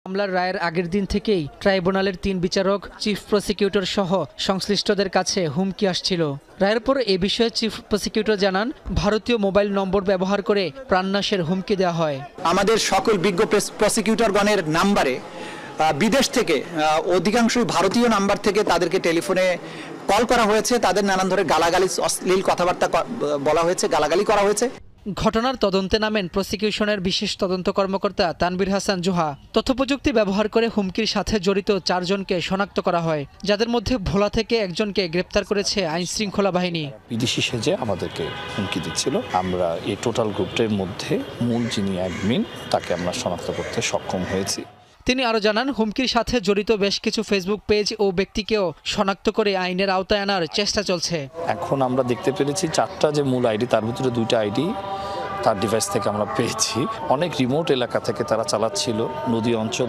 মামলার রায়ের আগের দিন থেকেই ট্রাইব্যুনালের ৩ বিচারক, চিফ প্রসিকিউটর সহ সংশ্লিষ্টদের কাছে হুমকি আসছিল। রায়ের পর এ বিষয়ে চিফ প্রসিকিউটর জানান, ভারতীয় মোবাইল নম্বর ব্যবহার করে প্রাণনাশের হুমকি দেওয়া হয়। আমাদের সকল বিজ্ঞ প্রসিকিউটরগণের নাম্বারে বিদেশ থেকে অধিকাংশই ভারতীয় নাম্বার থেকে তাদেরকে টেলিফোনে কল করা হয়েছে, তাদের নানান ধরনের গালাগালি, অশ্লীল কথাবার্তা বলা হয়েছে, গালাগালি করা হয়েছে। ঘটনার তদন্তে নামেন প্রসিকিউশনের বিশেষ তদন্ত কর্মকর্তা তানভীর হাসান জোহা। তথ্যপ্রযুক্তি ব্যবহার করে হুমকির সাথে জড়িত 4 জনকে শনাক্ত করা হয়, যাদের মধ্যে ভোলা থেকে একজনকে গ্রেপ্তার করেছে আইন শৃঙ্খলা বাহিনী। বিদেশি সেজে আমাদেরকে হুমকি দিচ্ছিল। আমরা এই টোটাল গ্রুপের মধ্যে মূল যিনি অ্যাডমিন তাকে আমরা শনাক্ত করতে সক্ষম হয়েছি। তিনি আরও জানান, হুমকির সাথে জড়িত বেশ কিছু ফেসবুক পেজ ও ব্যক্তিকেও শনাক্ত করে আইনের আওতায় আনার চেষ্টা চলছে। এখন আমরা দেখতে পেরেছি 4টা যে মূল আইডি, তার ভিতরে 2টা আইডি তার ডিভাইস থেকে আমরা পেয়েছি। অনেক রিমোট এলাকা থেকে তারা চালাচ্ছিল, নদী অঞ্চল।